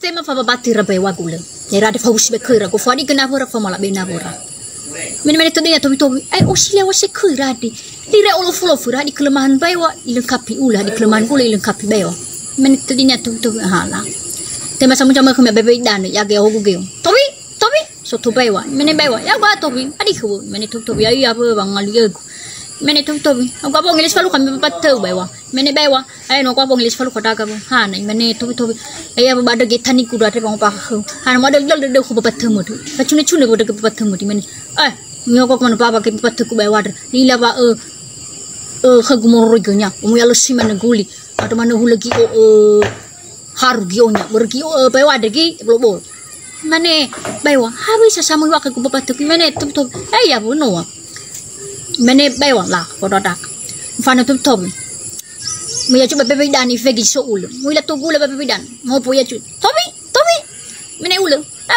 tema fa babati rabai wagule ne rade fa usbe khira ko fadi kena bora fa mala bena bora mene to dia tobi osilia wase khira dire olo fulo fura di kelemahan baiwa dilengkapi ulah di kelemahan kula dilengkapi baiwa mene to dia tobi hala tema samu jama khame bebe dan ya ge ogu ge tobi so to baiwa mene baiwa ya ba tobi adi khu mene tobi ya ba bangali ego mene tobi aku apa ngelis falu kami patau baiwa mene baiwa no ko apa ngelis falu kota ka ha na mene tobi ay apa bada ge thani ku date bang pa ha ma dal de khu patau mu tu chune boda ke patau mu di mene nyoko ko man pa ke patau ku baiwa lila ba khagumoro ganya umu ya losi mana guli atau mana hulagi haru gionya bergi baiwa de gi blobo mane baiwa habis sama wa ke ku patau ki mene tobi ya bu no mene baiwa la kododak fana tobi mu ya coba bebe dan ifegi so ul mu ila to gula bebe dan mo po ya cu tobi mene ul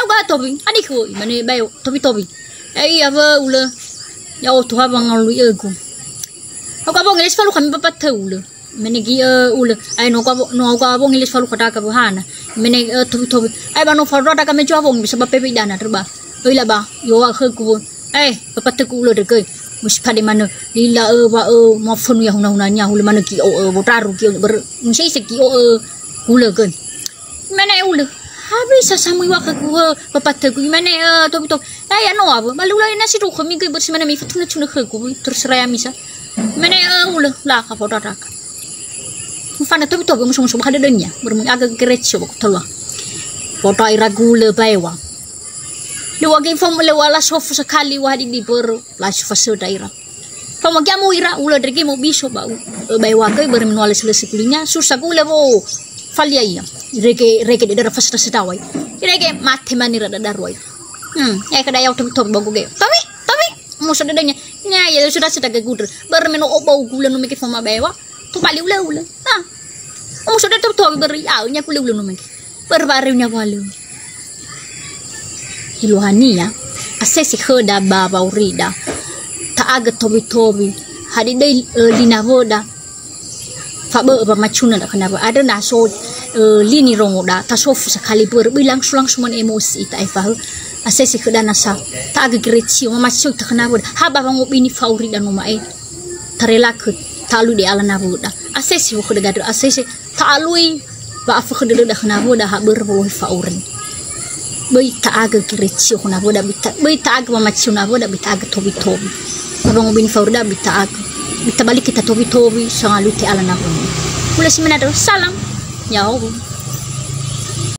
ga tobi ani ko mene baiwa tobi ya ba ul ya o to ha bangalu ego aku abang ngelis falu kami bapak tahu le, mene gi ule, no aku abang ngelis falu kata aku hana, mene tobi, bano falu kata kami jawab abang bisa bapak dana terba, lah ba, yo aku bapak tahu ule dekai, mesti pada mana, lila maafun ya hunanya, ule mana ki botaru ki mesti seki ule kan, mene ule, habis sama iwak aku bapak tahu, mene tobi, ya no apa, malu lah nasi tu kami ke bersih mana mi fatuna cuna aku terserah misa. Mene ule la ka foto tak fana tobi musuh hada denya bermu agak gerecho bok tolwa foto ira gule baiwa lewa ge fam lewa la sofu sekali wadi di ber la sofu daira fam gamu ira ule derge mo biso ba baiwa ke bermu wala selesai kulinya susah gule bo falia iya rege de dara fasta setawai rege mate manira da darwai ya kada yaw tobi bagu ge tobi musuh dadanya nya ya sudah ke guder bermeno obau gula no mikir fama bewa tu bali ula musuh dah tobi ber ya nya kule ula no mikir berbaru nya balu hilohania asesi khoda baba urida ta aga tobi hadi dai lina voda fa be ba macuna da kenapa ada naso lini rongoda ta sofu sekali bilang sulang emosi ta ifahu asesi ke dana sa ta aga grechi mama masuk ta kenapa haba bang opini fauri dan mama tarela ke talu di ala nabuda asesi ko de gado asesi talui ba afu ke de da kenapa da haber bo fauri bai ta aga grechi ko nabuda bai ta aga mama masuk nabuda bai ta aga tobi bang opini fauri da bita balik kita tobi sangaluti ala nabuda mulai simena salam ya